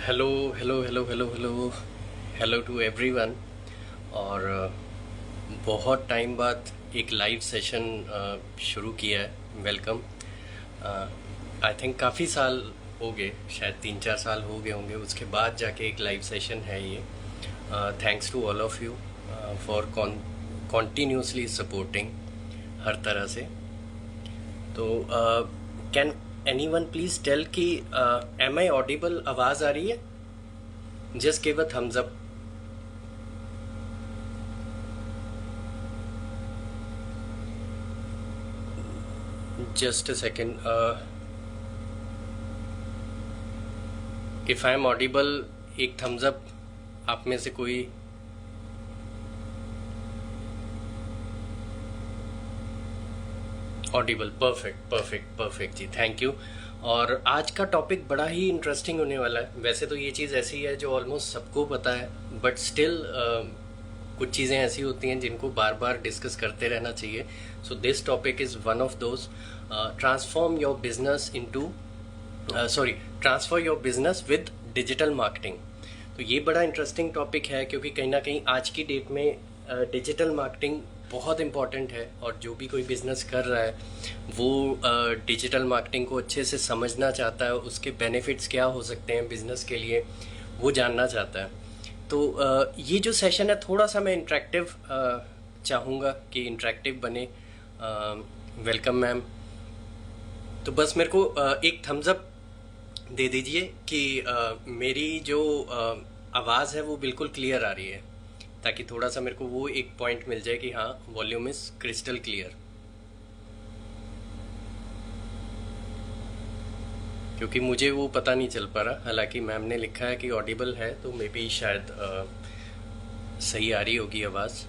Hello hello hello hello hello hello to everyone. और बहुत time बाद एक लाइव सेशन शुरू किया है। वेलकम। आई थिंक काफ़ी साल हो गए, शायद 3-4 साल हो गए होंगे, उसके बाद जाके एक लाइव सेशन है ये। Thanks to all of you for continuously supporting हर तरह से। तो कैन एनीवन प्लीज़ टेल कि एम आई ऑडिबल, आवाज़ आ रही है? Just give a thumbs up. Just a second. If I am audible, एक थम्स अप आप में से कोई। ऑडिबल, परफेक्ट परफेक्ट परफेक्ट जी, थैंक यू। और आज का टॉपिक बड़ा ही इंटरेस्टिंग होने वाला है। वैसे तो ये चीज़ ऐसी है जो ऑलमोस्ट सबको पता है, बट स्टिल कुछ चीज़ें ऐसी होती हैं जिनको बार बार डिस्कस करते रहना चाहिए। So this topic is one of those. Transform your business into sorry transfer your business with digital marketing. तो ये बड़ा इंटरेस्टिंग टॉपिक है क्योंकि कहीं ना कहीं आज की डेट में डिजिटल मार्केटिंग बहुत इम्पॉर्टेंट है। और जो भी कोई बिजनेस कर रहा है वो डिजिटल मार्केटिंग को अच्छे से समझना चाहता है, उसके बेनिफिट्स क्या हो सकते हैं बिजनेस के लिए वो जानना चाहता है। तो ये जो सेशन है थोड़ा सा मैं इंटरेक्टिव चाहूँगा कि इंटरेक्टिव बने। Welcome ma'am. तो बस मेरे को एक थम्स अप दे दीजिए कि मेरी जो आवाज़ है वो बिल्कुल क्लियर आ रही है, ताकि थोड़ा सा मेरे को वो एक पॉइंट मिल जाए कि हाँ, वॉल्यूम इज़ क्रिस्टल क्लियर। क्योंकि मुझे वो पता नहीं चल पा रहा, हालांकि मैम ने लिखा है कि ऑडिबल है, तो मे बी शायद सही आ रही होगी आवाज़।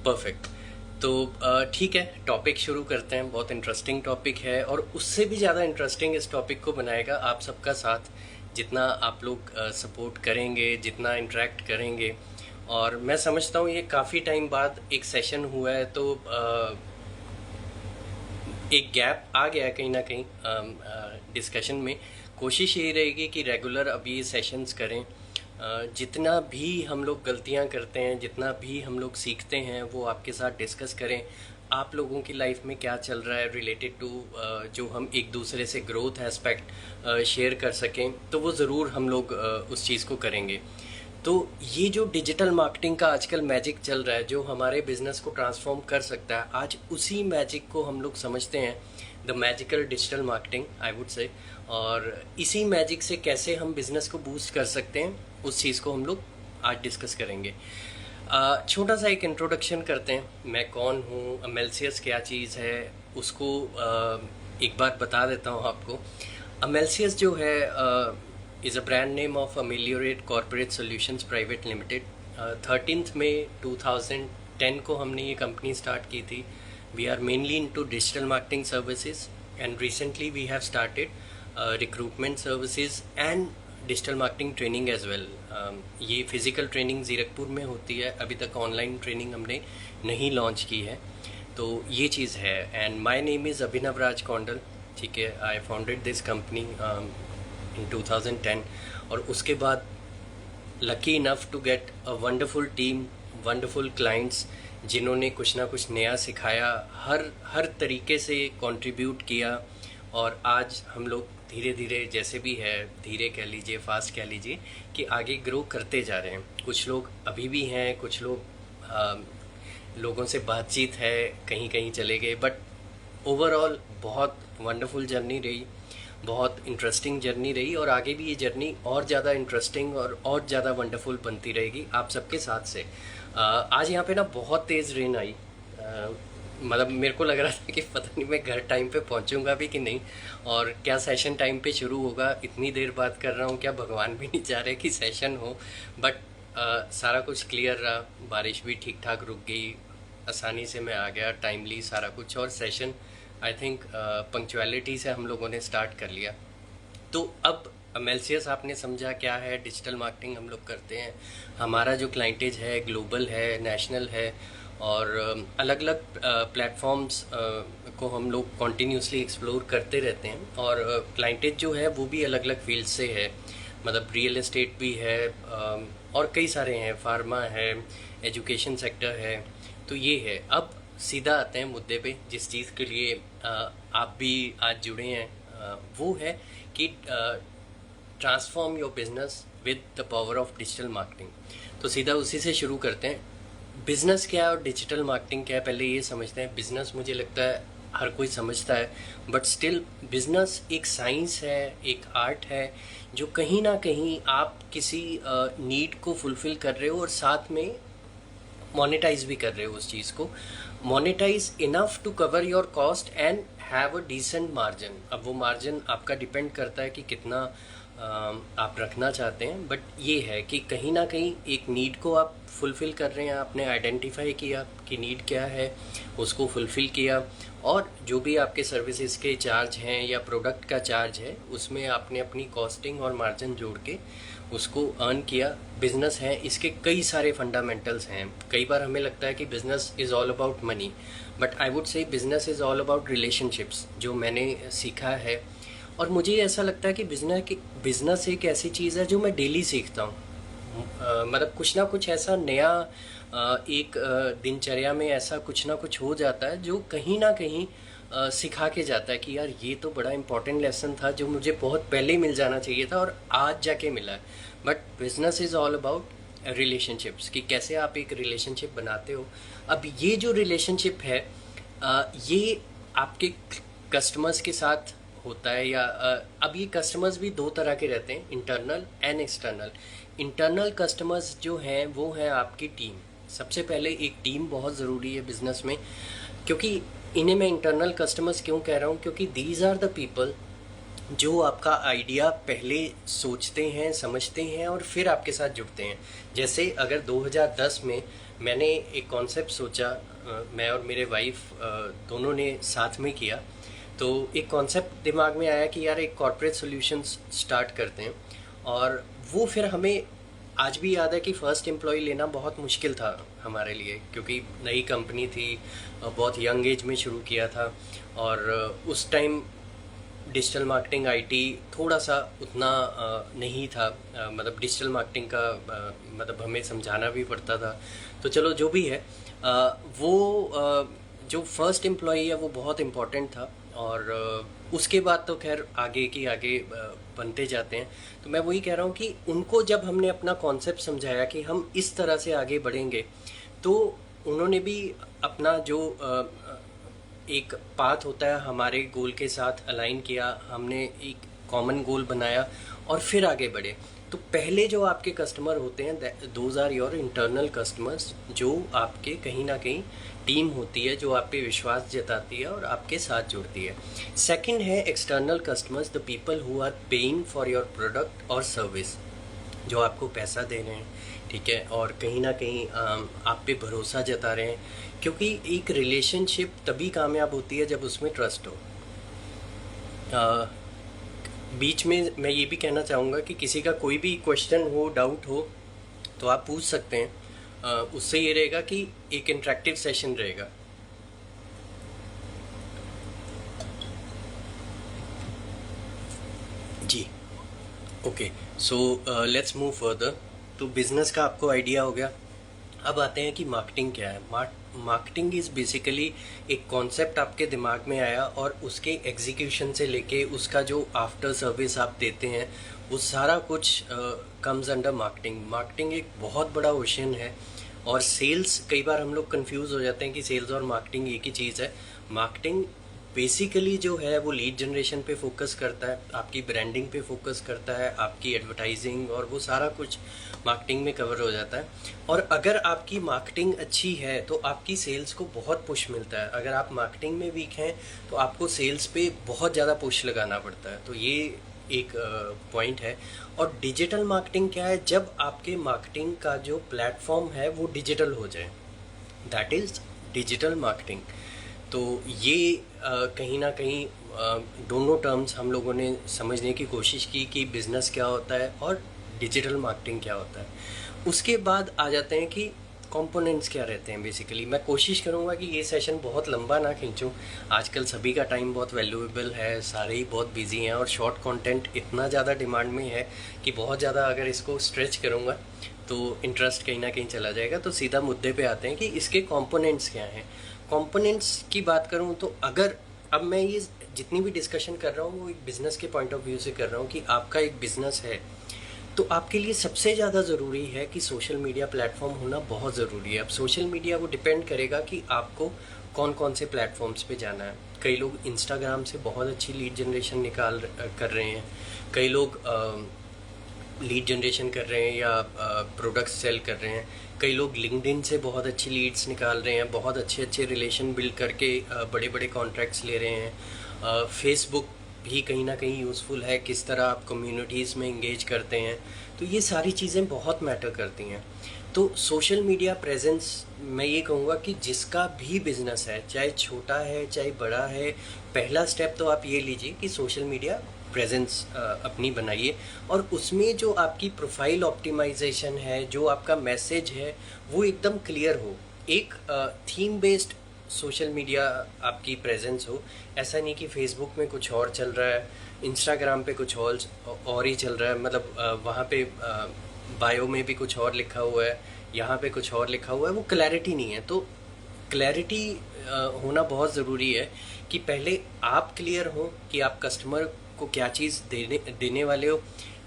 परफेक्ट। तो ठीक है, टॉपिक शुरू करते हैं। बहुत इंटरेस्टिंग टॉपिक है और उससे भी ज़्यादा इंटरेस्टिंग इस टॉपिक को बनाएगा आप सबका साथ। जितना आप लोग सपोर्ट करेंगे, जितना इंटरेक्ट करेंगे। और मैं समझता हूँ ये काफ़ी टाइम बाद एक सेशन हुआ है, तो एक गैप आ गया कहीं ना कहीं डिस्कशन में। कोशिश यही रहेगी कि रेगुलर अब ये सेशंस करें। जितना भी हम लोग गलतियां करते हैं, जितना भी हम लोग सीखते हैं, वो आपके साथ डिस्कस करें। आप लोगों की लाइफ में क्या चल रहा है रिलेटेड टू, जो हम एक दूसरे से ग्रोथ एस्पेक्ट शेयर कर सकें, तो वो ज़रूर हम लोग उस चीज़ को करेंगे। तो ये जो डिजिटल मार्केटिंग का आजकल मैजिक चल रहा है, जो हमारे बिजनेस को ट्रांसफॉर्म कर सकता है, आज उसी मैजिक को हम लोग समझते हैं, the magical digital marketing I would say. और इसी मैजिक से कैसे हम बिजनेस को बूस्ट कर सकते हैं, उस चीज़ को हम लोग आज डिस्कस करेंगे। छोटा सा एक इंट्रोडक्शन करते हैं, मैं कौन हूँ, अमेल्सियस क्या चीज़ है, उसको एक बार बता देता हूँ आपको। अमेल्सियस जो है is a brand name of Ameliorate Corporate Solutions Private Limited। 13 मई 2010 को हमने ये कंपनी स्टार्ट की थी। We are mainly into digital marketing services and recently we have started recruitment services and digital marketing training as well. ये physical training Zirakpur में होती है, अभी तक ऑनलाइन ट्रेनिंग हमने नहीं लॉन्च की है। तो ये चीज़ है। And my name is Abhinav Raj Kaundal. ठीक है, I founded this company in 2010। और उसके बाद lucky enough to get a wonderful team, wonderful clients, जिन्होंने कुछ ना कुछ नया सिखाया, हर तरीके से कंट्रीब्यूट किया। और आज हम लोग धीरे धीरे, जैसे भी है, धीरे कह लीजिए, फास्ट कह लीजिए, कि आगे ग्रो करते जा रहे हैं। कुछ लोग अभी भी हैं, कुछ लोग लोगों से बातचीत है, कहीं कहीं चले गए, बट ओवरऑल बहुत वंडरफुल जर्नी रही, बहुत इंटरेस्टिंग जर्नी रही। और आगे भी ये जर्नी और ज़्यादा इंटरेस्टिंग और ज़्यादा वंडरफुल बनती रहेगी आप सबके साथ से। आज यहाँ पे ना बहुत तेज़ रेन आई। मतलब मेरे को लग रहा था कि पता नहीं मैं घर टाइम पे पहुँचूँगा भी कि नहीं, और क्या सेशन टाइम पे शुरू होगा। इतनी देर बात कर रहा हूँ, क्या भगवान भी नहीं चाह रहे कि सेशन हो। बट सारा कुछ क्लियर रहा, बारिश भी ठीक ठाक रुक गई, आसानी से मैं आ गया, टाइमली सारा कुछ। और सेशन आई थिंक पंक्चुअलिटी से हम लोगों ने स्टार्ट कर लिया। तो अब अमेल्सियस आपने समझा क्या है, डिजिटल मार्केटिंग हम लोग करते हैं। हमारा जो क्लाइंटेज है ग्लोबल है, नेशनल है, और अलग अलग प्लेटफॉर्म्स को हम लोग कॉन्टीन्यूसली एक्सप्लोर करते रहते हैं। और क्लाइंटेज जो है वो भी अलग अलग फील्ड से है। मतलब रियल एस्टेट भी है, और कई सारे हैं, फार्मा है, एजुकेशन सेक्टर है। तो ये है। अब सीधा आते हैं मुद्दे पे, जिस चीज़ के लिए आप भी आज जुड़े हैं, वो है कि transform your business with the power of digital marketing. तो सीधा उसी से शुरू करते हैं। बिजनेस क्या है और डिजिटल मार्केटिंग क्या है, पहले ये समझते हैं। बिजनेस मुझे लगता है हर कोई समझता है, बट स्टिल बिजनेस एक साइंस है, एक आर्ट है, जो कहीं ना कहीं आप किसी नीड को फुलफिल कर रहे हो और साथ में मोनेटाइज भी कर रहे हो उस चीज़ को। Monetize enough to cover your cost and have a decent margin. अब वो मार्जिन आपका डिपेंड करता है कि कितना आप रखना चाहते हैं, बट ये है कि कहीं ना कहीं एक नीड को आप फुलफ़िल कर रहे हैं। आपने आइडेंटिफाई किया कि नीड क्या है, उसको फुलफ़िल किया, और जो भी आपके सर्विसेज के चार्ज हैं या प्रोडक्ट का चार्ज है, उसमें आपने अपनी कॉस्टिंग और मार्जिन जोड़ के उसको अर्न किया। बिजनेस है, इसके कई सारे फंडामेंटल्स हैं। कई बार हमें लगता है कि business is all about money, but I would say business is all about relationships, जो मैंने सीखा है। और मुझे ऐसा लगता है कि बिजनेस एक ऐसी चीज़ है जो मैं डेली सीखता हूँ। मतलब कुछ ना कुछ ऐसा नया एक दिनचर्या में ऐसा कुछ ना कुछ हो जाता है जो कहीं ना कहीं सिखा के जाता है कि यार ये तो बड़ा इंपॉर्टेंट लेसन था, जो मुझे बहुत पहले ही मिल जाना चाहिए था और आज जाके मिला है। But business is all about relationships, कि कैसे आप एक रिलेशनशिप बनाते हो। अब ये जो रिलेशनशिप है, ये आपके कस्टमर्स के साथ होता है, या अब ये कस्टमर्स भी दो तरह के रहते हैं, internal and external. Internal customers जो हैं वो हैं आपकी टीम। सबसे पहले एक टीम बहुत ज़रूरी है बिजनेस में, क्योंकि इन्हें मैं इंटरनल कस्टमर्स क्यों कह रहा हूँ, क्योंकि दीज आर द पीपल जो आपका आइडिया पहले सोचते हैं, समझते हैं और फिर आपके साथ जुड़ते हैं। जैसे अगर 2010 में मैंने एक कॉन्सेप्ट सोचा, मैं और मेरे वाइफ दोनों ने साथ में किया, तो एक कॉन्सेप्ट दिमाग में आया कि यार एक कॉर्पोरेट सॉल्यूशंस स्टार्ट करते हैं। और वो फिर हमें आज भी याद है कि फ़र्स्ट एम्प्लॉय लेना बहुत मुश्किल था हमारे लिए, क्योंकि नई कंपनी थी, बहुत यंग एज में शुरू किया था, और उस टाइम डिजिटल मार्केटिंग आईटी थोड़ा सा उतना नहीं था। मतलब डिजिटल मार्केटिंग का मतलब हमें समझाना भी पड़ता था। तो चलो जो भी है, जो फर्स्ट एम्प्लॉई है वो बहुत इम्पोर्टेंट था, और उसके बाद तो खैर आगे की आगे बनते जाते हैं। तो मैं वही कह रहा हूँ कि उनको जब हमने अपना कॉन्सेप्ट समझाया कि हम इस तरह से आगे बढ़ेंगे, तो उन्होंने भी अपना जो एक पाथ होता है हमारे गोल के साथ अलाइन किया। हमने एक कॉमन गोल बनाया और फिर आगे बढ़े। तो पहले जो आपके कस्टमर होते हैं, those are your internal customers, जो आपके कहीं ना कहीं टीम होती है, जो आप पे विश्वास जताती है और आपके साथ जुड़ती है। सेकंड है external customers, the people who are paying for your product और सर्विस, जो आपको पैसा दे रहे हैं, ठीक है, और कहीं ना कहीं आप पे भरोसा जता रहे हैं। क्योंकि एक रिलेशनशिप तभी कामयाब होती है जब उसमें ट्रस्ट हो। बीच में मैं ये भी कहना चाहूँगा कि किसी का कोई भी क्वेश्चन हो, डाउट हो, तो आप पूछ सकते हैं। उससे ये रहेगा कि एक इंटरेक्टिव सेशन रहेगा। जी, okay, so let's move further. तो बिजनेस का आपको आइडिया हो गया। अब आते हैं कि मार्केटिंग क्या है। मार्केटिंग इज़ बेसिकली एक कॉन्सेप्ट आपके दिमाग में आया, और उसके एग्जीक्यूशन से लेके उसका जो आफ्टर सर्विस आप देते हैं, वो सारा कुछ कम्स अंडर मार्केटिंग। मार्केटिंग एक बहुत बड़ा ओशन है, और सेल्स, कई बार हम लोग कंफ्यूज हो जाते हैं कि सेल्स और मार्केटिंग एक ही चीज़ है। मार्केटिंग बेसिकली जो है वो लीड जनरेशन पे फोकस करता है, आपकी ब्रांडिंग पे फोकस करता है, आपकी एडवर्टाइजिंग, और वो सारा कुछ मार्केटिंग में कवर हो जाता है। और अगर आपकी मार्केटिंग अच्छी है तो आपकी सेल्स को बहुत पुश मिलता है। अगर आप मार्केटिंग में वीक हैं तो आपको सेल्स पे बहुत ज़्यादा पुश लगाना पड़ता है। तो ये एक पॉइंट है। और डिजिटल मार्केटिंग क्या है, जब आपके मार्केटिंग का जो प्लेटफॉर्म है वो डिजिटल हो जाए, दैट इज़ डिजिटल मार्केटिंग। तो ये कहीं ना कहीं दोनों टर्म्स हम लोगों ने समझने की कोशिश की कि बिज़नेस क्या होता है और डिजिटल मार्केटिंग क्या होता है। उसके बाद आ जाते हैं कि कंपोनेंट्स क्या रहते हैं बेसिकली। मैं कोशिश करूँगा कि ये सेशन बहुत लंबा ना खींचूँ। आजकल सभी का टाइम बहुत वैल्यूएबल है, सारे ही बहुत बिजी हैं और शॉर्ट कंटेंट इतना ज़्यादा डिमांड में है कि बहुत ज़्यादा अगर इसको स्ट्रेच करूँगा तो इंटरेस्ट कहीं ना कहीं चला जाएगा। तो सीधा मुद्दे पे आते हैं कि इसके कंपोनेंट्स क्या हैं। कंपोनेंट्स की बात करूँ तो अगर अब मैं ये जितनी भी डिस्कशन कर रहा हूँ वो एक बिज़नेस के पॉइंट ऑफ व्यू से कर रहा हूँ कि आपका एक बिज़नेस है तो आपके लिए सबसे ज़्यादा ज़रूरी है कि सोशल मीडिया प्लेटफॉर्म होना बहुत ज़रूरी है। अब सोशल मीडिया वो डिपेंड करेगा कि आपको कौन कौन से प्लेटफॉर्म्स पे जाना है। कई लोग इंस्टाग्राम से बहुत अच्छी लीड जनरेशन कर रहे हैं, कई लोग लीड जनरेशन कर रहे हैं या प्रोडक्ट्स सेल कर रहे हैं, कई लोग लिंक्डइन से बहुत अच्छी लीड्स निकाल रहे हैं, बहुत अच्छे अच्छे रिलेशन बिल्ड करके बड़े बड़े कॉन्ट्रैक्ट्स ले रहे हैं। फेसबुक भी कहीं ना कहीं यूज़फुल है, किस तरह आप कम्युनिटीज़ में इंगेज करते हैं, तो ये सारी चीज़ें बहुत मैटर करती हैं। तो सोशल मीडिया प्रेजेंस मैं ये कहूँगा कि जिसका भी बिजनेस है, चाहे छोटा है चाहे बड़ा है, पहला स्टेप तो आप ये लीजिए कि सोशल मीडिया प्रेजेंस अपनी बनाइए और उसमें जो आपकी प्रोफाइल ऑप्टिमाइजेशन है, जो आपका मैसेज है वो एकदम क्लियर हो। एक थीम बेस्ड सोशल मीडिया आपकी प्रेजेंस हो। ऐसा नहीं कि फेसबुक में कुछ और चल रहा है, इंस्टाग्राम पे कुछ और ही चल रहा है, मतलब वहाँ पे बायो में भी कुछ और लिखा हुआ है, यहाँ पे कुछ और लिखा हुआ है, वो क्लैरिटी नहीं है। तो क्लैरिटी होना बहुत ज़रूरी है कि पहले आप क्लियर हो कि आप कस्टमर को क्या चीज़ देने वाले हो,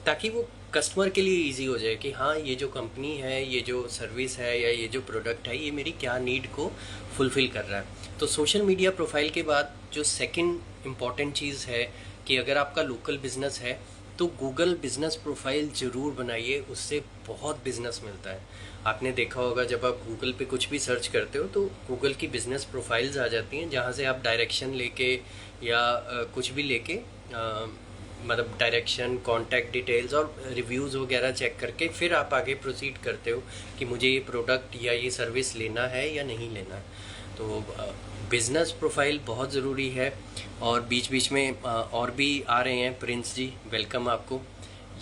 ताकि वो कस्टमर के लिए इजी हो जाए कि हाँ ये जो कंपनी है, ये जो सर्विस है या ये जो प्रोडक्ट है, ये मेरी क्या नीड को फुलफ़िल कर रहा है। तो सोशल मीडिया प्रोफाइल के बाद जो सेकंड इम्पॉर्टेंट चीज़ है कि अगर आपका लोकल बिजनेस है तो गूगल बिजनेस प्रोफाइल ज़रूर बनाइए, उससे बहुत बिजनेस मिलता है। आपने देखा होगा जब आप गूगल पे कुछ भी सर्च करते हो तो गूगल की बिजनेस प्रोफाइल्स आ जाती हैं, जहाँ से आप डायरेक्शन लेके या कुछ भी लेके मतलब डायरेक्शन, कॉन्टैक्ट डिटेल्स और रिव्यूज़ वगैरह चेक करके फिर आप आगे प्रोसीड करते हो कि मुझे ये प्रोडक्ट या ये सर्विस लेना है या नहीं लेना है। तो बिज़नेस प्रोफाइल बहुत ज़रूरी है। और बीच बीच में और भी आ रहे हैं। प्रिंस जी वेलकम आपको।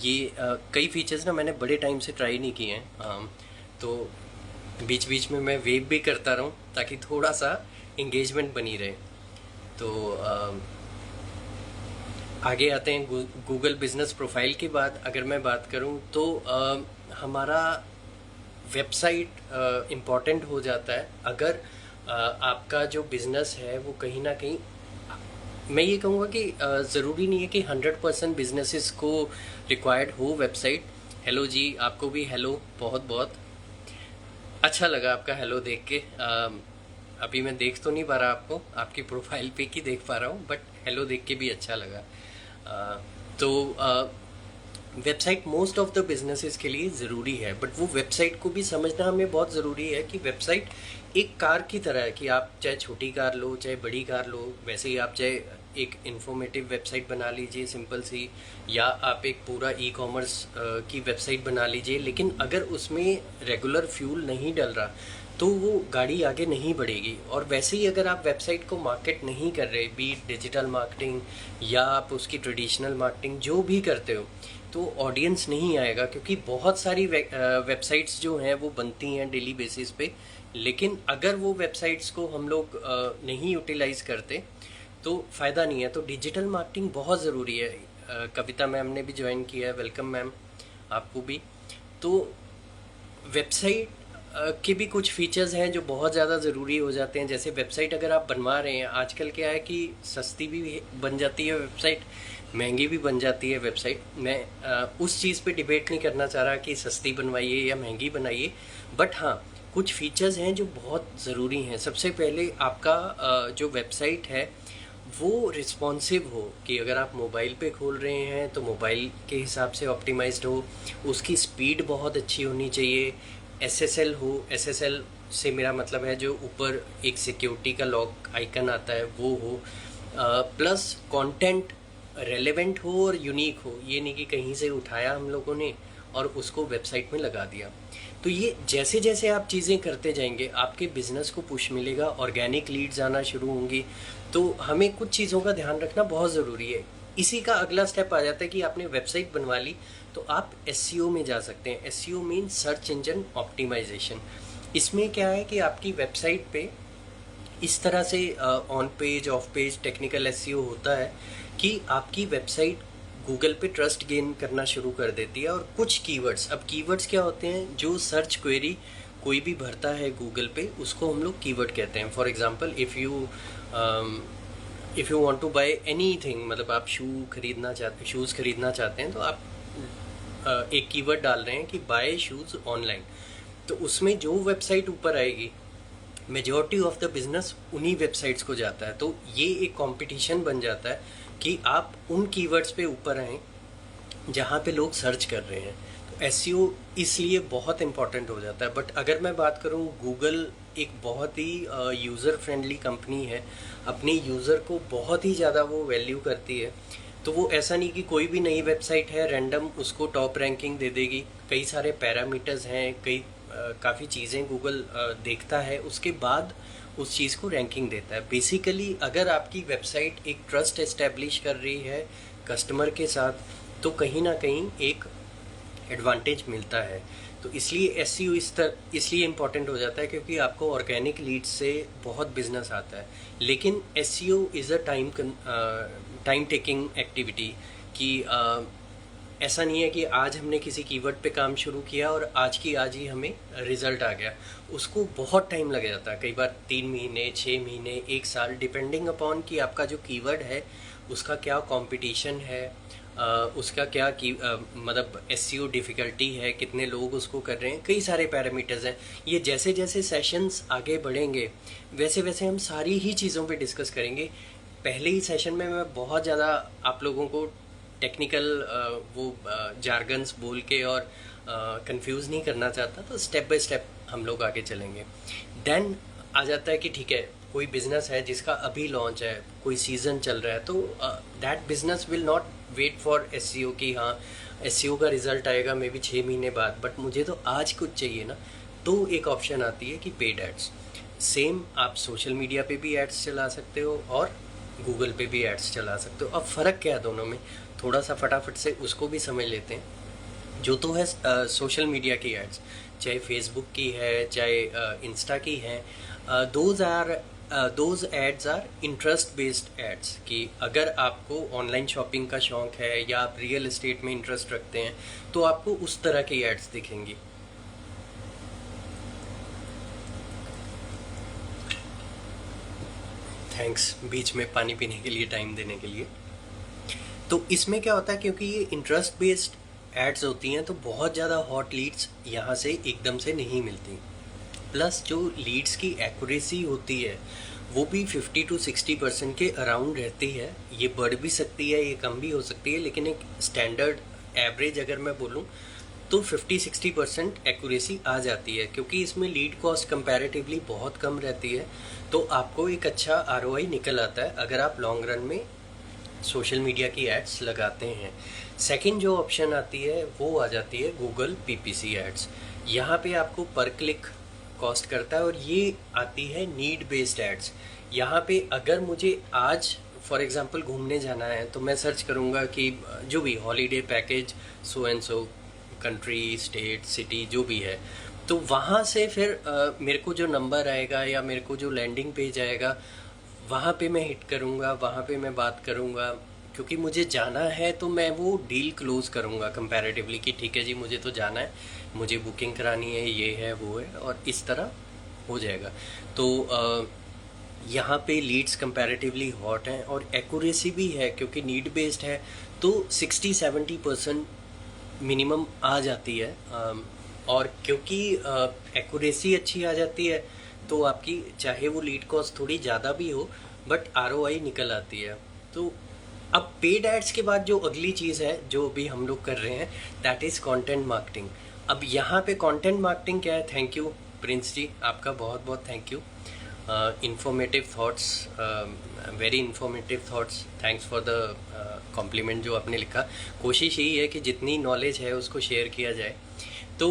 ये कई फीचर्स ना मैंने बड़े टाइम से ट्राई नहीं किए हैं, तो बीच बीच में मैं वेव भी करता रहूँ ताकि थोड़ा सा इंगेजमेंट बनी रहे। तो आगे आते हैं गूगल बिजनेस प्रोफाइल के बाद अगर मैं बात करूं तो हमारा वेबसाइट इम्पॉर्टेंट हो जाता है। अगर आपका जो बिज़नेस है वो कहीं ना कहीं, मैं ये कहूँगा कि ज़रूरी नहीं है कि 100% बिजनेसेस को रिक्वायर्ड हो वेबसाइट। हेलो जी, आपको भी हेलो, बहुत बहुत अच्छा लगा आपका हेलो देख के। अभी मैं देख तो नहीं पा रहा आपको, आपकी प्रोफाइल पे ही देख पा रहा हूँ, बट हेलो देख के भी अच्छा लगा। तो website most of the businesses के लिए ज़रूरी है, बट वो वेबसाइट को भी समझना हमें बहुत ज़रूरी है कि वेबसाइट एक कार की तरह है कि आप चाहे छोटी कार लो चाहे बड़ी कार लो, वैसे ही आप चाहे एक इन्फॉर्मेटिव वेबसाइट बना लीजिए सिंपल सी, या आप एक पूरा ई कॉमर्स की वेबसाइट बना लीजिए, लेकिन अगर उसमें रेगुलर फ्यूल नहीं डल रहा तो वो गाड़ी आगे नहीं बढ़ेगी। और वैसे ही अगर आप वेबसाइट को मार्केट नहीं कर रहे, बी डिजिटल मार्केटिंग या आप उसकी ट्रेडिशनल मार्केटिंग जो भी करते हो, तो ऑडियंस नहीं आएगा। क्योंकि बहुत सारी वेबसाइट्स जो हैं वो बनती हैं डेली बेसिस पे, लेकिन अगर वो वेबसाइट्स को हम लोग नहीं यूटिलाइज करते तो फ़ायदा नहीं है। तो डिजिटल मार्केटिंग बहुत ज़रूरी है। कविता मैम ने भी ज्वाइन किया है, वेलकम मैम आपको भी। तो वेबसाइट के भी कुछ फीचर्स हैं जो बहुत ज़्यादा ज़रूरी हो जाते हैं। जैसे वेबसाइट अगर आप बनवा रहे हैं, आजकल क्या है कि सस्ती भी बन जाती है वेबसाइट, महंगी भी बन जाती है वेबसाइट। मैं उस चीज़ पे डिबेट नहीं करना चाह रहा कि सस्ती बनवाइए या महंगी बनाइए, बट हाँ कुछ फीचर्स हैं जो बहुत ज़रूरी हैं। सबसे पहले आपका जो वेबसाइट है वो रिस्पॉन्सिव हो, कि अगर आप मोबाइल पे खोल रहे हैं तो मोबाइल के हिसाब से ऑप्टिमाइज्ड हो, उसकी स्पीड बहुत अच्छी होनी चाहिए, SSL हो। SSL से मेरा मतलब है जो ऊपर एक सिक्योरिटी का लॉक आइकन आता है वो हो, प्लस कंटेंट रेलेवेंट हो और यूनिक हो। ये नहीं कि कहीं से उठाया हम लोगों ने और उसको वेबसाइट में लगा दिया। तो ये जैसे जैसे आप चीज़ें करते जाएंगे आपके बिजनेस को पुश मिलेगा, ऑर्गेनिक लीड्स आना शुरू होंगी। तो हमें कुछ चीज़ों का ध्यान रखना बहुत ज़रूरी है। इसी का अगला स्टेप आ जाता है कि आपने वेबसाइट बनवा ली तो आप SEO में जा सकते हैं। SEO mean search engine optimization. इसमें क्या है कि आपकी वेबसाइट पे इस तरह से on page of page technical SEO होता है कि आपकी वेबसाइट गूगल पे ट्रस्ट गेन करना शुरू कर देती है। और कुछ कीवर्ड्स, अब कीवर्ड्स क्या होते हैं, जो सर्च क्वेरी कोई भी भरता है गूगल पे उसको हम लोग कीवर्ड कहते हैं। For example if you want to buy anything, मतलब आप शूज़ खरीदना चाहते हैं, तो आप एक कीवर्ड डाल रहे हैं कि बाय शूज़ ऑनलाइन, तो उसमें जो वेबसाइट ऊपर आएगी मेजॉरिटी ऑफ द बिजनेस उन्हीं वेबसाइट्स को जाता है। तो ये एक कंपटीशन बन जाता है कि आप उन कीवर्ड्स पे ऊपर आएँ जहाँ पे लोग सर्च कर रहे हैं। तो एसईओ इसलिए बहुत इम्पॉर्टेंट हो जाता है। बट अगर मैं बात करूँ, गूगल एक बहुत ही यूज़र फ्रेंडली कंपनी है, अपने यूज़र को बहुत ही ज़्यादा वो वैल्यू करती है। तो वो ऐसा नहीं कि कोई भी नई वेबसाइट है रैंडम उसको टॉप रैंकिंग दे देगी। कई सारे पैरामीटर्स हैं, काफ़ी चीज़ें गूगल देखता है, उसके बाद उस चीज़ को रैंकिंग देता है। बेसिकली अगर आपकी वेबसाइट एक ट्रस्ट एस्टेब्लिश कर रही है कस्टमर के साथ, तो कहीं ना कहीं एक एडवांटेज मिलता है। तो इसलिए एसईओ इसलिए इम्पॉर्टेंट हो जाता है क्योंकि आपको ऑर्गेनिक लीड्स से बहुत बिजनेस आता है। लेकिन SEO is a time taking activity कि ऐसा नहीं है कि आज हमने किसी कीवर्ड पे काम शुरू किया और आज की आज ही हमें रिजल्ट आ गया। उसको बहुत टाइम लग जाता है, कई बार 3 महीने, 6 महीने, 1 साल, डिपेंडिंग अपॉन कि आपका जो कीवर्ड है उसका क्या कंपटीशन है, उसका क्या मतलब एसईओ डिफ़िकल्टी है, कितने लोग उसको कर रहे हैं, कई सारे पैरामीटर्स हैं। ये जैसे जैसे सेशंस आगे बढ़ेंगे वैसे वैसे हम सारी ही चीज़ों पे डिस्कस करेंगे। पहले ही सेशन में मैं बहुत ज़्यादा आप लोगों को टेक्निकल वो जार्गन्स बोल के और कंफ्यूज नहीं करना चाहता, तो स्टेप बाय स्टेप हम लोग आगे चलेंगे। देन आ जाता है कि ठीक है, कोई बिजनेस है जिसका अभी लॉन्च है, कोई सीज़न चल रहा है, तो that business will not wait for SEO कि हाँ एसईओ का रिजल्ट आएगा मे बी 6 महीने बाद, बट मुझे तो आज कुछ चाहिए ना। तो एक ऑप्शन आती है कि पेड एड्स। सेम आप सोशल मीडिया पे भी एड्स चला सकते हो और गूगल पे भी एड्स चला सकते हो। अब फ़र्क क्या है दोनों में, थोड़ा सा फटाफट से उसको भी समझ लेते हैं। जो तो है सोशल मीडिया की एड्स, चाहे फेसबुक की है, चाहे इंस्टा की है, those ads are interest based ads. कि अगर आपको ऑनलाइन शॉपिंग का शौक है या आप रियल एस्टेट में इंटरेस्ट रखते हैं तो आपको उस तरह की एड्स दिखेंगी। थैंक्स बीच में पानी पीने के लिए टाइम देने के लिए। तो इसमें क्या होता है, क्योंकि ये इंटरेस्ट बेस्ड एड्स होती हैं तो बहुत ज़्यादा हॉट लीड्स यहाँ से एकदम से नहीं मिलती। प्लस जो लीड्स की एक्यूरेसी होती है वो भी 50 to 60% के अराउंड रहती है। ये बढ़ भी सकती है, ये कम भी हो सकती है, लेकिन एक स्टैंडर्ड एवरेज अगर मैं बोलूँ तो 50-60% एक्यूरेसी आ जाती है, क्योंकि इसमें लीड कॉस्ट कंपैरेटिवली बहुत कम रहती है। तो आपको एक अच्छा ROI निकल आता है अगर आप लॉन्ग रन में सोशल मीडिया की एड्स लगाते हैं। सेकंड जो ऑप्शन आती है वो आ जाती है गूगल PPC एड्स। यहाँ पे आपको पर क्लिक कॉस्ट करता है और ये आती है नीड बेस्ड एड्स। यहाँ पे अगर मुझे आज फॉर एग्जांपल घूमने जाना है तो मैं सर्च करूँगा कि जो भी holiday package so and so country, state, city जो भी है, तो वहाँ से फिर मेरे को जो नंबर आएगा या मेरे को जो लैंडिंग पेज आएगा वहाँ पे मैं हिट करूँगा, वहाँ पे मैं बात करूँगा। क्योंकि मुझे जाना है तो मैं वो डील क्लोज करूँगा कंपैरेटिवली कि ठीक है जी मुझे तो जाना है, मुझे बुकिंग करानी है, ये है वो है, और इस तरह हो जाएगा। तो यहाँ पे लीड्स कंपैरेटिवली हॉट हैं और एक्यूरेसी भी है, क्योंकि नीड बेस्ड है तो 60-70% मिनिमम आ जाती है। और क्योंकि एक्यूरेसी अच्छी आ जाती है तो आपकी चाहे वो लीड कॉस्ट थोड़ी ज़्यादा भी हो बट ROI निकल आती है। तो अब पेड एड्स के बाद जो अगली चीज़ है जो अभी हम लोग कर रहे हैं दैट इज़ कंटेंट मार्केटिंग। अब यहाँ पे कंटेंट मार्केटिंग क्या है, थैंक यू प्रिंस जी, आपका बहुत बहुत thank you. Informative thoughts, very informative thoughts, thanks for the compliment जो आपने लिखा। कोशिश यही है कि जितनी नॉलेज है उसको शेयर किया जाए। तो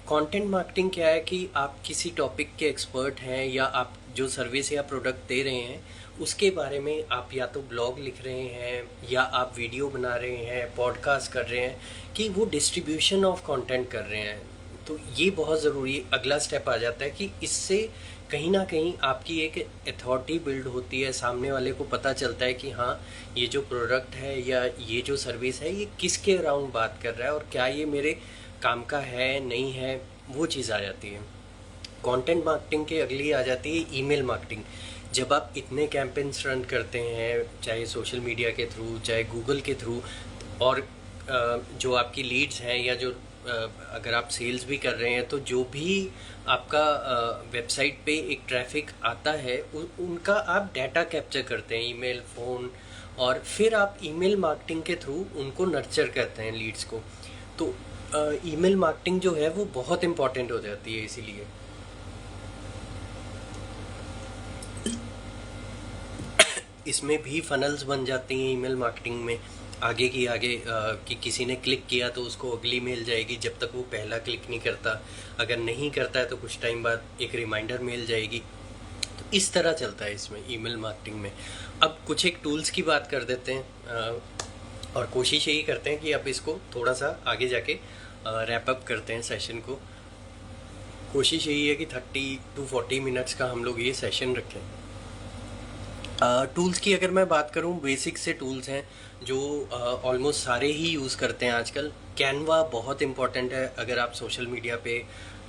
कंटेंट मार्केटिंग क्या है कि आप किसी टॉपिक के एक्सपर्ट हैं या आप जो सर्विस या प्रोडक्ट दे रहे हैं उसके बारे में आप या तो ब्लॉग लिख रहे हैं या आप वीडियो बना रहे हैं, पॉडकास्ट कर रहे हैं, कि वो डिस्ट्रीब्यूशन ऑफ कंटेंट कर रहे हैं। तो ये बहुत ज़रूरी अगला स्टेप आ जाता है कि इससे कहीं ना कहीं आपकी एक अथॉरिटी बिल्ड होती है, सामने वाले को पता चलता है कि हाँ ये जो प्रोडक्ट है या ये जो सर्विस है ये किसके अराउंड बात कर रहा है और क्या ये मेरे काम का है नहीं है, वो चीज़ आ जाती है। कंटेंट मार्केटिंग के अगली आ जाती है ईमेल मार्केटिंग। जब आप इतने कैंपेन्स रन करते हैं, चाहे सोशल मीडिया के थ्रू चाहे गूगल के थ्रू, और जो आपकी लीड्स हैं या जो अगर आप सेल्स भी कर रहे हैं, तो जो भी आपका वेबसाइट पे एक ट्रैफिक आता है उनका आप डाटा कैप्चर करते हैं, ईमेल, फ़ोन, और फिर आप ईमेल मार्केटिंग के थ्रू उनको नर्चर करते हैं लीड्स को। तो ईमेल मार्केटिंग जो है वो बहुत इम्पॉर्टेंट हो जाती है। इसीलिए इसमें भी फनल्स बन जाती हैं ईमेल मार्केटिंग में, आगे की आगे कि किसी ने क्लिक किया तो उसको अगली मेल जाएगी जब तक वो पहला क्लिक नहीं करता, अगर नहीं करता है तो कुछ टाइम बाद एक रिमाइंडर मेल जाएगी। तो इस तरह चलता है इसमें ईमेल मार्केटिंग में। अब कुछ एक टूल्स की बात कर देते हैं और कोशिश यही करते हैं कि अब इसको थोड़ा सा आगे जाके रैप अप करते हैं सेशन को। कोशिश यही है कि 30 to 40 मिनट्स का हम लोग ये सेशन रखें। टूल्स की अगर मैं बात करूं, बेसिक से टूल्स हैं जो ऑलमोस्ट सारे ही यूज़ करते हैं आजकल। कैनवा बहुत इम्पॉर्टेंट है अगर आप सोशल मीडिया पे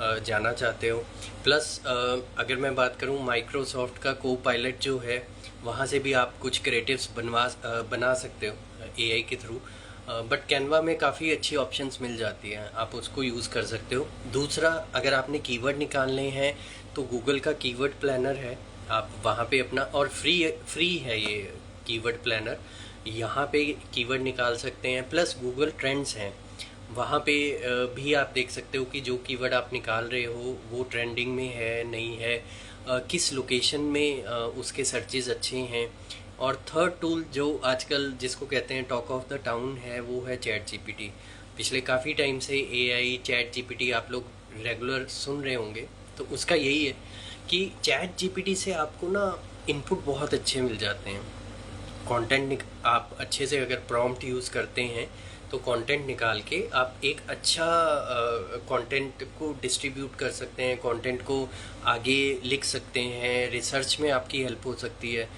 जाना चाहते हो। प्लस अगर मैं बात करूं, माइक्रोसॉफ्ट का कोपायलट जो है, वहाँ से भी आप कुछ क्रिएटिव्स बना सकते हो एआई के थ्रू। बट कैनवा में काफ़ी अच्छी ऑप्शंस मिल जाती हैं, आप उसको यूज़ कर सकते हो। दूसरा, अगर आपने कीवर्ड निकालने हैं तो गूगल का कीवर्ड प्लानर है, आप वहाँ पे अपना, और फ्री है ये कीवर्ड प्लानर, यहाँ पे कीवर्ड निकाल सकते हैं। प्लस गूगल ट्रेंड्स हैं, वहाँ पे भी आप देख सकते हो कि जो कीवर्ड आप निकाल रहे हो वो ट्रेंडिंग में है नहीं है, किस लोकेशन में उसके सर्चेस अच्छे हैं। और थर्ड टूल जो आजकल जिसको कहते हैं टॉक ऑफ द टाउन है, वो है चैट जीपीटी। पिछले काफ़ी टाइम से एआई चैट जीपीटी आप लोग रेगुलर सुन रहे होंगे। तो उसका यही है कि चैट जीपीटी से आपको ना इनपुट बहुत अच्छे मिल जाते हैं। कंटेंट आप अच्छे से अगर प्रॉम्प्ट यूज़ करते हैं तो कंटेंट निकाल के आप एक अच्छा कंटेंट को डिस्ट्रीब्यूट कर सकते हैं, कंटेंट को आगे लिख सकते हैं, रिसर्च में आपकी हेल्प हो सकती है।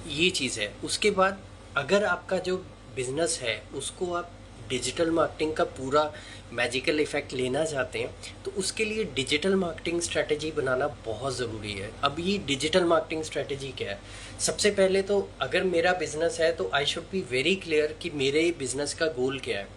ये चीज़ है। उसके बाद अगर आपका जो बिज़नेस है उसको आप डिजिटल मार्केटिंग का पूरा मैजिकल इफेक्ट लेना चाहते हैं, तो उसके लिए डिजिटल मार्केटिंग स्ट्रेटेजी बनाना बहुत ज़रूरी है। अब ये डिजिटल मार्केटिंग स्ट्रेटेजी क्या है? सबसे पहले तो अगर मेरा बिज़नेस है तो I should be very clear कि मेरे बिज़नेस का गोल क्या है।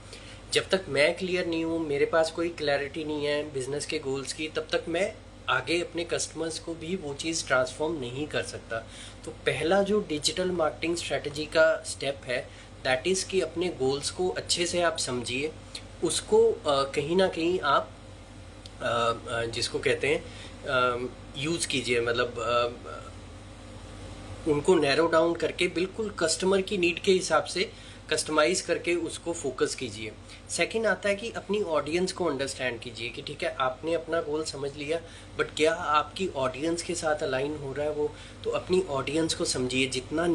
जब तक मैं क्लियर नहीं हूँ, मेरे पास कोई क्लैरिटी नहीं है बिज़नेस के गोल्स की, तब तक मैं आगे अपने कस्टमर्स को भी वो चीज़ ट्रांसफॉर्म नहीं कर सकता। तो पहला जो डिजिटल मार्केटिंग स्ट्रेटजी का स्टेप है, दैट इज़ कि अपने गोल्स को अच्छे से आप समझिए, उसको कहीं ना कहीं आप जिसको कहते हैं यूज़ कीजिए, मतलब उनको नैरो डाउन करके बिल्कुल कस्टमर की नीड के हिसाब से कस्टमाइज़ करके उसको फोकस कीजिए। सेकंड आता है कि अपनी ऑडियंस को अंडरस्टैंड कीजिए कि ठीक है, आपने अपना गोल समझ लिया, बट क्या आपकी ऑडियंस के साथ अलाइन हो रहा है वो? तो अपनी ऑडियंस को समझिए, जितना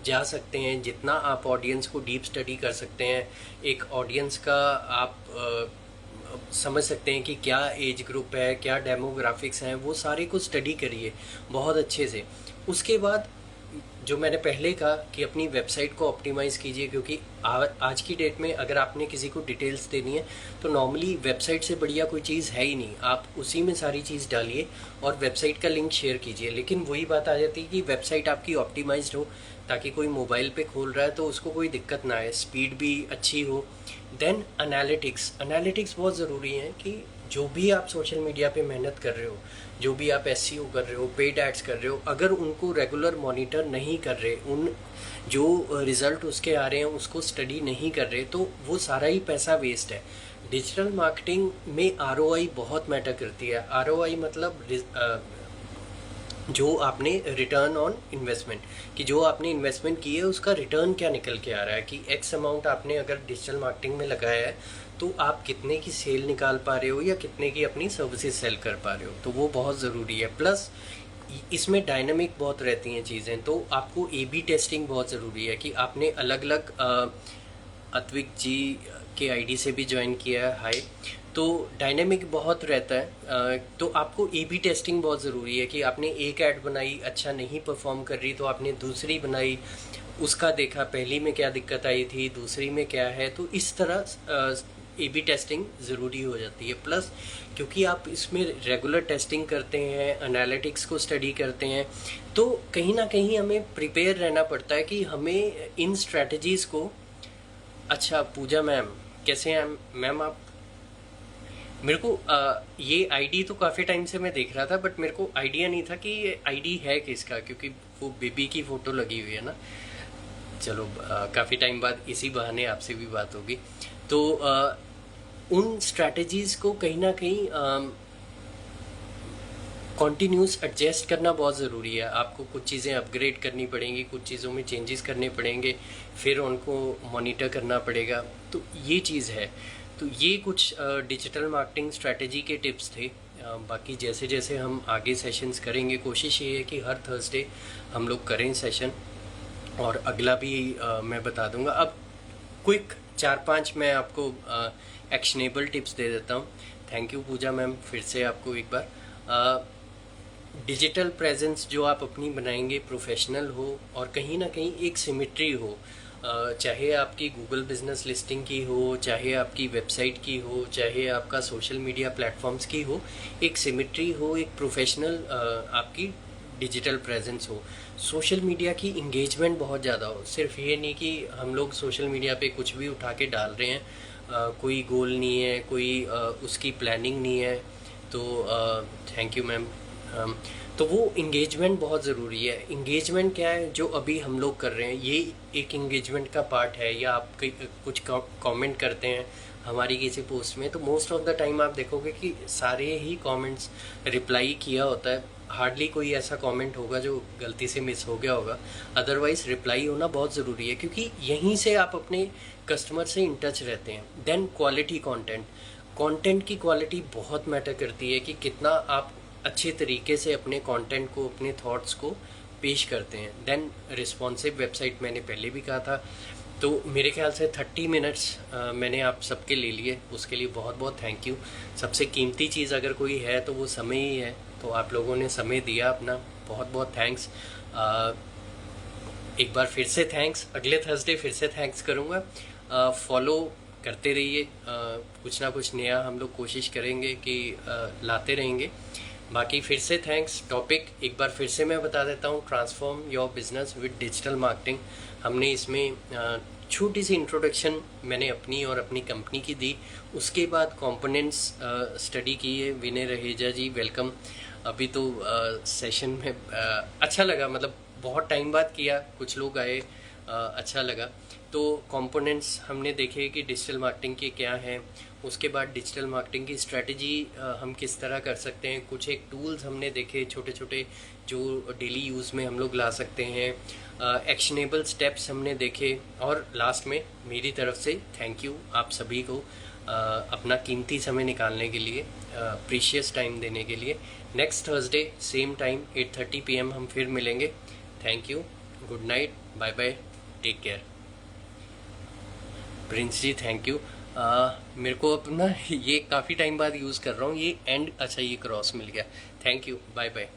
जा सकते हैं, जितना आप ऑडियंस को डीप स्टडी कर सकते हैं, एक ऑडियंस का आप समझ सकते हैं कि क्या एज ग्रुप है, क्या डेमोग्राफिक्स हैं, वो सारे को स्टडी करिए बहुत अच्छे से। उसके बाद जो मैंने पहले कहा कि अपनी वेबसाइट को ऑप्टिमाइज़ कीजिए, क्योंकि आज की डेट में अगर आपने किसी को डिटेल्स देनी है तो नॉर्मली वेबसाइट से बढ़िया कोई चीज़ है ही नहीं। आप उसी में सारी चीज़ डालिए और वेबसाइट का लिंक शेयर कीजिए। लेकिन वही बात आ जाती है कि वेबसाइट आपकी ऑप्टिमाइज्ड हो, ताकि कोई मोबाइल पे खोल रहा है तो उसको कोई दिक्कत ना आए, स्पीड भी अच्छी हो। देन एनालिटिक्स बहुत ज़रूरी है कि जो भी आप सोशल मीडिया पे मेहनत कर रहे हो, जो भी आप एसईओ कर रहे हो, पेड एड्स कर रहे हो, अगर उनको रेगुलर मॉनिटर नहीं कर रहे, उन जो रिज़ल्ट उसके आ रहे हैं उसको स्टडी नहीं कर रहे, तो वो सारा ही पैसा वेस्ट है। डिजिटल मार्केटिंग में आरओआई बहुत मैटर करती है। आरओआई मतलब जो आपने रिटर्न ऑन इन्वेस्टमेंट, कि जो आपने इन्वेस्टमेंट की है उसका रिटर्न क्या निकल के आ रहा है, कि एक्स अमाउंट आपने अगर डिजिटल मार्केटिंग में लगाया है तो आप कितने की सेल निकाल पा रहे हो या कितने की अपनी सर्विसेज सेल कर पा रहे हो। तो वो बहुत ज़रूरी है। प्लस इसमें डायनामिक बहुत रहती हैं चीज़ें, तो आपको ए बी टेस्टिंग बहुत ज़रूरी है कि आपने अलग अलग अत्विक जी के आईडी से भी ज्वाइन किया है, हाय। तो डायनेमिक बहुत रहता है। तो आपको ए बी टेस्टिंग बहुत ज़रूरी है कि आपने एक ऐड बनाई, अच्छा नहीं परफॉर्म कर रही, तो आपने दूसरी बनाई, उसका देखा पहली में क्या दिक्कत आई थी, दूसरी में क्या है। तो इस तरह ए बी टेस्टिंग ज़रूरी हो जाती है। प्लस क्योंकि आप इसमें रेगुलर टेस्टिंग करते हैं, एनालिटिक्स को स्टडी करते हैं, तो कहीं ना कहीं हमें प्रिपेयर रहना पड़ता है कि हमें इन स्ट्रैटेजीज़ को। अच्छा पूजा मैम कैसे हैं मैम आप? मेरे को ये आईडी तो काफ़ी टाइम से मैं देख रहा था, बट मेरे को आइडिया नहीं था कि ये आईडी है किसका, क्योंकि वो बेबी की फ़ोटो लगी हुई है ना। चलो काफ़ी टाइम बाद इसी बहाने आपसे भी बात होगी। तो उन स्ट्रैटेजीज़ को कहीं ना कहीं कॉन्टीन्यूस एडजस्ट करना बहुत ज़रूरी है। आपको कुछ चीज़ें अपग्रेड करनी पड़ेंगी, कुछ चीज़ों में चेंजेस करने पड़ेंगे, फिर उनको मॉनिटर करना पड़ेगा। तो ये चीज़ है। तो ये कुछ डिजिटल मार्केटिंग स्ट्रैटेजी के टिप्स थे। बाकी जैसे जैसे हम आगे सेशंस करेंगे, कोशिश ये है कि हर थर्सडे हम लोग करें सेशन, और अगला भी मैं बता दूंगा। अब क्विक 4-5 मैं आपको एक्शनेबल टिप्स दे देता हूँ। थैंक यू पूजा मैम, फिर से आपको एक बार। डिजिटल प्रेजेंस जो आप अपनी बनाएंगे प्रोफेशनल हो, और कहीं ना कहीं एक सिमिट्री हो, चाहे आपकी गूगल बिजनेस लिस्टिंग की हो, चाहे आपकी वेबसाइट की हो, चाहे आपका सोशल मीडिया प्लेटफॉर्म्स की हो, एक सिमिट्री हो, एक प्रोफेशनल आपकी डिजिटल प्रेजेंस हो। सोशल मीडिया की इंगेजमेंट बहुत ज़्यादा हो। सिर्फ ये नहीं कि हम लोग सोशल मीडिया पे कुछ भी उठा के डाल रहे हैं, कोई गोल नहीं है, कोई उसकी प्लानिंग नहीं है। तो थैंक यू मैम। तो वो इंगेजमेंट बहुत ज़रूरी है। इंगेजमेंट क्या है जो अभी हम लोग कर रहे हैं, ये एक इंगेजमेंट का पार्ट है। या आप कुछ कमेंट करते हैं हमारी किसी पोस्ट में, तो मोस्ट ऑफ द टाइम आप देखोगे कि सारे ही कमेंट्स रिप्लाई किया होता है। हार्डली कोई ऐसा कमेंट होगा जो गलती से मिस हो गया होगा। अदरवाइज रिप्लाई होना बहुत ज़रूरी है, क्योंकि यहीं से आप अपने कस्टमर से इन टच रहते हैं। देन क्वालिटी कंटेंट की क्वालिटी बहुत मैटर करती है कि कितना आप अच्छे तरीके से अपने कंटेंट को, अपने थॉट्स को पेश करते हैं। देन रिस्पॉन्सिव वेबसाइट मैंने पहले भी कहा था। तो मेरे ख्याल से 30 मिनट्स मैंने आप सबके ले लिए, उसके लिए बहुत बहुत थैंक यू। सबसे कीमती चीज़ अगर कोई है तो वो समय ही है। तो आप लोगों ने समय दिया अपना, बहुत बहुत थैंक्स। एक बार फिर से थैंक्स। अगले थर्सडे फिर से थैंक्स करूँगा। फॉलो करते रहिए, कुछ ना कुछ नया हम लोग कोशिश करेंगे कि लाते रहेंगे। बाकी फिर से थैंक्स। टॉपिक एक बार फिर से मैं बता देता हूँ, transform your business with digital marketing. हमने इसमें छोटी सी इंट्रोडक्शन मैंने अपनी और अपनी कंपनी की दी। उसके बाद कंपोनेंट्स स्टडी की है। विनय रहेजा जी वेलकम। अभी तो सेशन में अच्छा लगा, मतलब बहुत टाइम बाद किया, कुछ लोग आए, अच्छा लगा। तो कंपोनेंट्स हमने देखे कि डिजिटल मार्केटिंग के क्या हैं। उसके बाद डिजिटल मार्केटिंग की स्ट्रैटेजी हम किस तरह कर सकते हैं। कुछ एक टूल्स हमने देखे छोटे छोटे जो डेली यूज़ में हम लोग ला सकते हैं। एक्शनेबल स्टेप्स हमने देखे। और लास्ट में मेरी तरफ से थैंक यू आप सभी को अपना कीमती समय निकालने के लिए, प्रीशियस टाइम देने के लिए। Next Thursday same time 8:30 PM हम फिर मिलेंगे। Thank you, good night, bye bye, take care. Prince ji thank you. मेरे को अपना ये काफ़ी टाइम बाद यूज़ कर रहा हूँ ये एंड। अच्छा ये क्रॉस मिल गया। Thank you, bye bye.